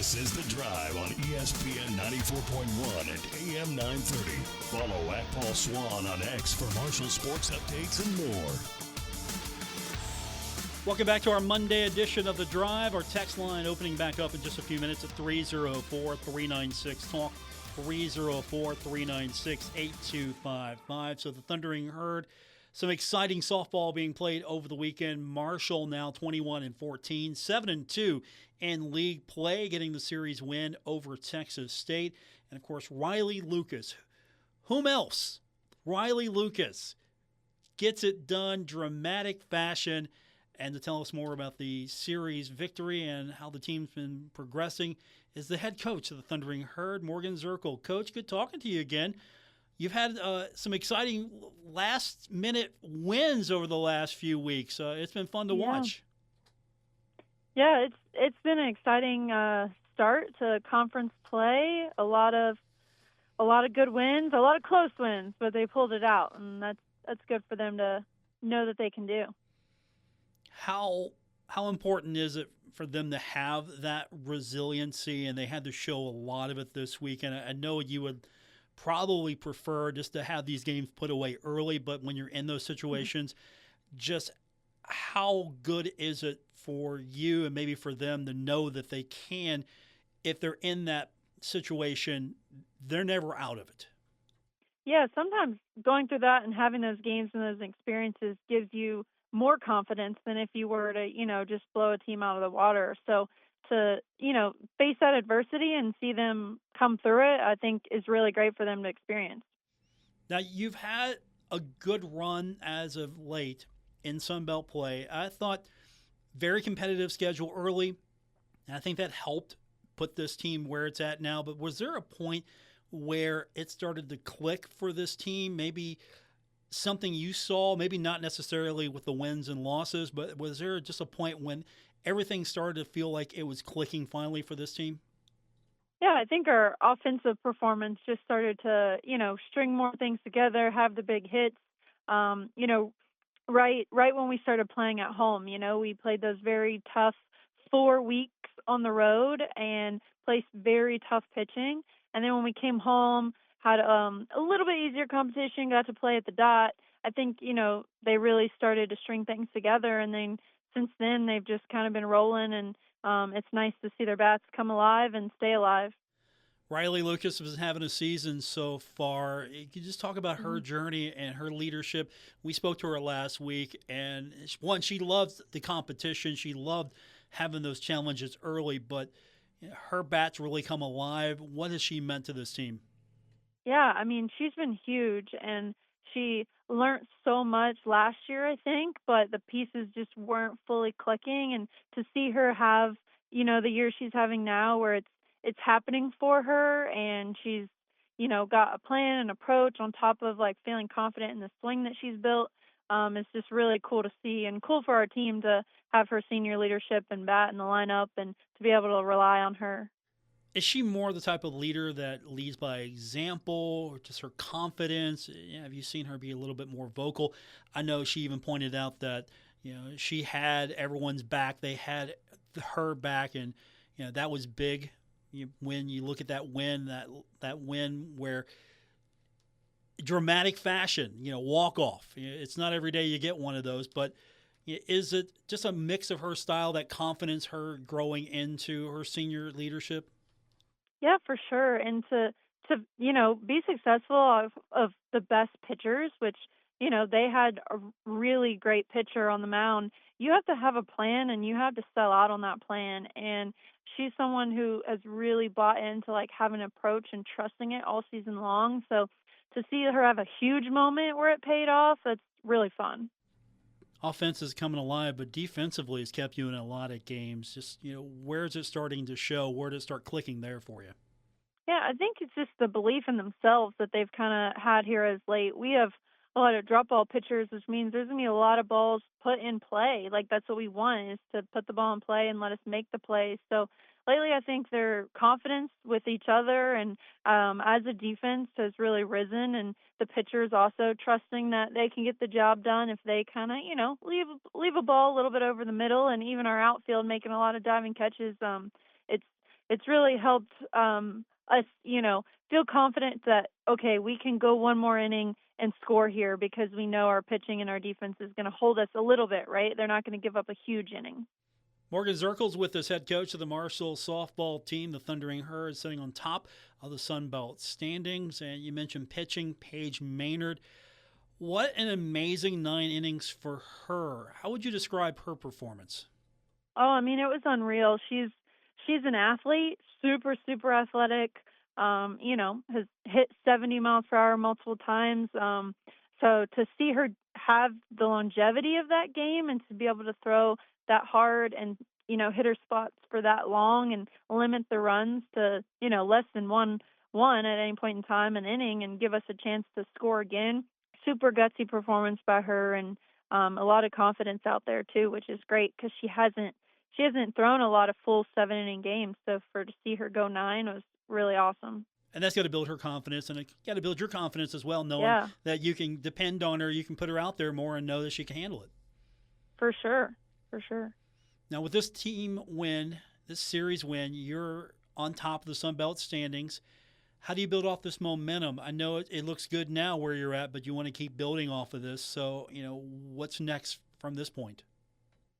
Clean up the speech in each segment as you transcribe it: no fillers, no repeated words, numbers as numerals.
This is The Drive on ESPN 94.1 and AM 930. Follow at Paul Swann on X for Marshall sports updates and more. Welcome back to our Monday edition of The Drive. Our text line opening back up in just a few minutes at 304-396-TALK, 304-396-8255. So the Thundering Herd, some exciting softball being played over the weekend. Marshall now 21-14, 7-2 in league play, getting the series win over Texas State. And, of course, Riley Lucas. Whom else? Riley Lucas gets it done, dramatic fashion. And to tell us more about the series victory and how the team's been progressing is the head coach of the Thundering Herd, Morgan Zerkle. Coach, good talking to you again. You've had some exciting last-minute wins over the last few weeks. It's been fun to watch. Yeah, it's been an exciting start to conference play. A lot of good wins, a lot of close wins, but they pulled it out, and that's good for them to know that they can do. How important is it for them to have that resiliency? And they had to show a lot of it this week. And I know you would probably prefer just to have these games put away early, but when you're in those situations, just how good is it for you and maybe for them to know that they can, if they're in that situation, they're never out of it? Yeah, sometimes going through that and having those games and those experiences gives you more confidence than if you were to, just blow a team out of the water. So to, face that adversity and see them come through it, I think is really great for them to experience. Now, you've had a good run as of late in Sun Belt play. I thought very competitive schedule early, and I think that helped put this team where it's at now. But was there a point where it started to click for this team? Maybe something you saw, maybe not necessarily with the wins and losses, but was there just a point when everything started to feel like it was clicking finally for this team? Yeah, I think our offensive performance just started to, string more things together, have the big hits. Right when we started playing at home, we played those very tough 4 weeks on the road and placed very tough pitching. And then when we came home, had a little bit easier competition, got to play at the dot. I think, they really started to string things together. And then since then, they've just kind of been rolling. And it's nice to see their bats come alive and stay alive. Riley Lucas was having a season so far. Can you just talk about her journey and her leadership? We spoke to her last week, and she loved the competition. She loved having those challenges early, but her bats really come alive. What has she meant to this team? Yeah, she's been huge, and she learned so much last year, I think, but the pieces just weren't fully clicking. And to see her have, the year she's having now where it's happening for her and she's, got a plan and approach on top of like feeling confident in the swing that she's built, it's just really cool to see and cool for our team to have her senior leadership and bat in the lineup and to be able to rely on her. Is she more the type of leader that leads by example, or just her confidence? Have you seen her be a little bit more vocal? I know she even pointed out that she had everyone's back. They had her back, and that was big. When you look at that win, that win where dramatic fashion, walk off. It's not every day you get one of those, but is it just a mix of her style, that confidence, her growing into her senior leadership? Yeah, for sure. And to be successful of the best pitchers, which, they had a really great pitcher on the mound, you have to have a plan and you have to sell out on that plan. And she's someone who has really bought into like having an approach and trusting it all season long. So to see her have a huge moment where it paid off, that's really fun. Offense is coming alive, but defensively has kept you in a lot of games. Just, where is it starting to show? Where did it start clicking there for you? Yeah, I think it's just the belief in themselves that they've kind of had here as late. We have a lot of drop ball pitchers, which means there's going to be a lot of balls put in play. Like, that's what we want, is to put the ball in play and let us make the plays. So lately, I think their confidence with each other and as a defense has really risen, and the pitchers also trusting that they can get the job done if they kind of, leave a ball a little bit over the middle, and even our outfield making a lot of diving catches. It's it's really helped us, feel confident that okay, we can go one more inning and score here because we know our pitching and our defense is going to hold us a little bit, right? They're not going to give up a huge inning. Morgan Zerkle's with us, head coach of the Marshall softball team, the Thundering Herd, sitting on top of the Sun Belt standings. And you mentioned pitching, Paige Maynard. What an amazing 9 innings for her. How would you describe her performance? Oh, I mean, it was unreal. She's an athlete, super super athletic. Has hit 70 miles per hour multiple times. So to see her have the longevity of that game and to be able to throw that hard and hit her spots for that long and limit the runs to less than one at any point in time an inning and give us a chance to score again. Super gutsy performance by her and a lot of confidence out there too, which is great because she hasn't thrown a lot of full 7 inning games. So to see her go 9 was really awesome. And that's got to build her confidence, and it got to build your confidence as well, knowing Yeah, that you can depend on her, you can put her out there more and know that she can handle it. for sure, for sure. Now, with this team win, this series win, you're on top of the Sun Belt standings. How do you build off this momentum? I know it looks good now where you're at, but you want to keep building off of this. So, what's next from this point?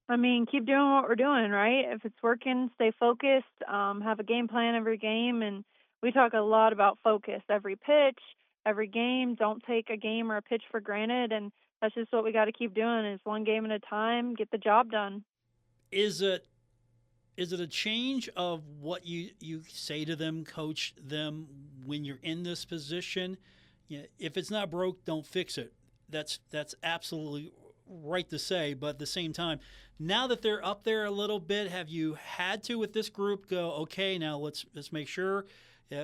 I mean, keep doing what we're doing, right? If it's working, stay focused, have a game plan every game. And we talk a lot about focus every pitch, every game. Don't take a game or a pitch for granted. And that's just what we got to keep doing is one game at a time, get the job done. Is it a change of what you say to them, coach them when you're in this position? If it's not broke, don't fix it. That's absolutely right to say, but at the same time, now that they're up there a little bit, have you had to with this group go, okay, now let's make sure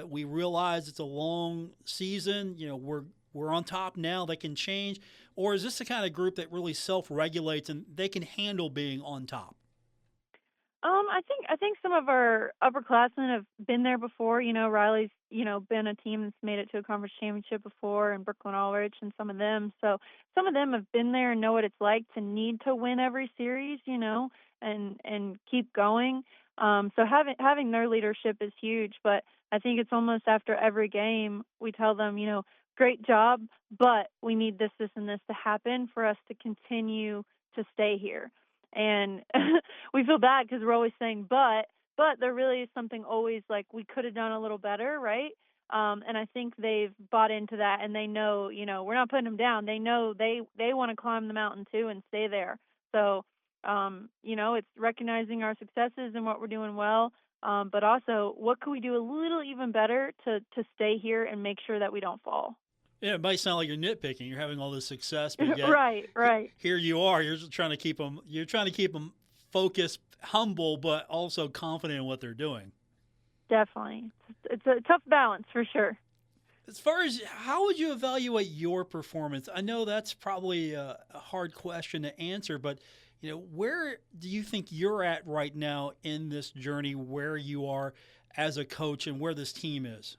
we realize it's a long season. We're on top now. They can change, or is this the kind of group that really self-regulates and they can handle being on top? I think some of our upperclassmen have been there before. Riley's been a team that's made it to a conference championship before, and Brooklyn Ulrich and some of them. So some of them have been there and know what it's like to need to win every series, and keep going. So having their leadership is huge. But I think it's almost after every game we tell them, great job, but we need this, this, and this to happen for us to continue to stay here. And we feel bad because we're always saying but there really is something always like we could have done a little better, right? And I think they've bought into that, and they know, we're not putting them down. They know they want to climb the mountain too and stay there. So it's recognizing our successes and what we're doing well, but also what could we do a little even better to stay here and make sure that we don't fall. Yeah, it might sound like you're nitpicking. You're having all this success, but yet Right. here you are. You're just trying to keep them. You're trying to keep them focused, humble, but also confident in what they're doing. Definitely. It's a tough balance for sure. As far as how would you evaluate your performance? I know that's probably a hard question to answer, but where do you think you're at right now in this journey? Where you are as a coach and where this team is?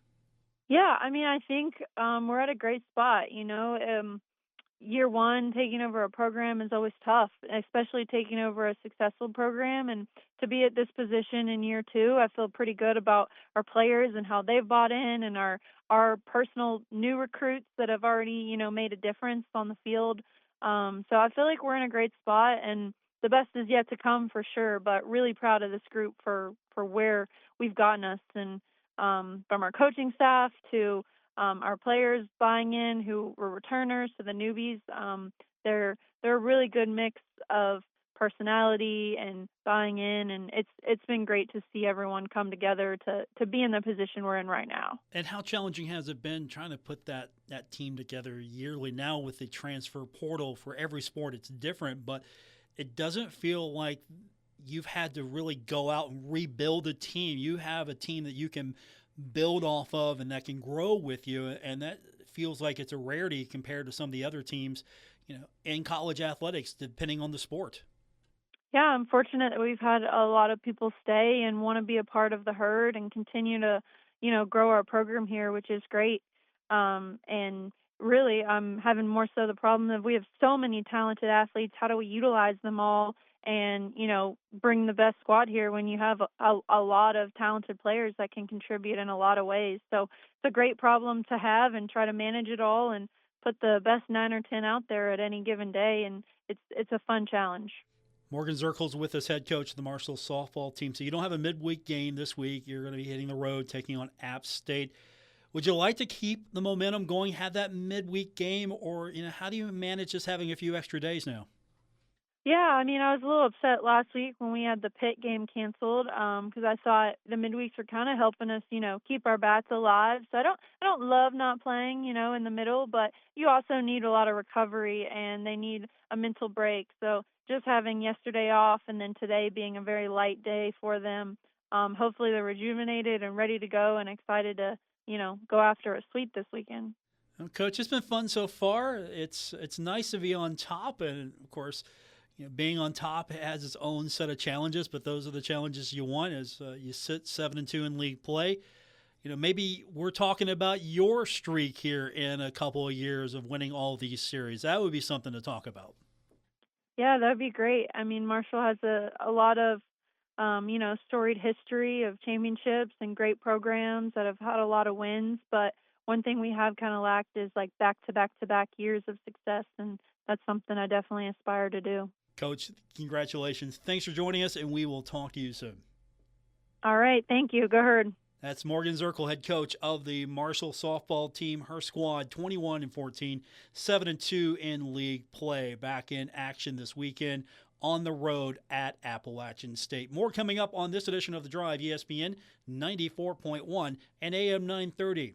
Yeah, I mean, I think we're at a great spot. Year one, taking over a program is always tough, especially taking over a successful program. And to be at this position in year two, I feel pretty good about our players and how they've bought in, and our personal new recruits that have already, made a difference on the field. So I feel like we're in a great spot, and the best is yet to come for sure. But really proud of this group for where we've gotten us, and from our coaching staff to our players buying in who were returners to the newbies. They're a really good mix of personality and buying in, and it's been great to see everyone come together to be in the position we're in right now. And how challenging has it been trying to put that team together yearly? Now with the transfer portal for every sport, it's different, but it doesn't feel like you've had to really go out and rebuild a team. You have a team that you can build off of and that can grow with you, and that feels like it's a rarity compared to some of the other teams, in college athletics, depending on the sport. Yeah, I'm fortunate that we've had a lot of people stay and want to be a part of the herd and continue to, grow our program here, which is great. And really, I'm having more so the problem of we have so many talented athletes. How do we utilize them all and, bring the best squad here when you have a lot of talented players that can contribute in a lot of ways? So it's a great problem to have and try to manage it all and put the best 9 or 10 out there at any given day. And it's a fun challenge. Morgan Zerkle's with us, head coach of the Marshall softball team. So you don't have a midweek game this week. You're going to be hitting the road, taking on App State. Would you like to keep the momentum going, have that midweek game, or how do you manage just having a few extra days now? Yeah, I mean, I was a little upset last week when we had the Pitt game canceled because I thought the midweeks were kind of helping us, keep our bats alive. So I don't love not playing, in the middle, but you also need a lot of recovery and they need a mental break. So just having yesterday off and then today being a very light day for them, hopefully they're rejuvenated and ready to go and excited to, go after a sweep this weekend. Well, Coach, it's been fun so far. It's nice to be on top, and of course, being on top has its own set of challenges, but those are the challenges you want as you sit 7-2 in league play. Maybe we're talking about your streak here in a couple of years of winning all these series. That would be something to talk about. Yeah, that'd be great. I mean, Marshall has a lot of, storied history of championships and great programs that have had a lot of wins. But one thing we have kind of lacked is like back to back to back years of success. And that's something I definitely aspire to do. Coach, congratulations. Thanks for joining us, and we will talk to you soon. All right. Thank you. Go Herd. That's Morgan Zerkle, head coach of the Marshall softball team. Her squad 21-14, 7-2 in league play. Back in action this weekend on the road at Appalachian State. More coming up on this edition of The Drive, ESPN 94.1 and AM 930.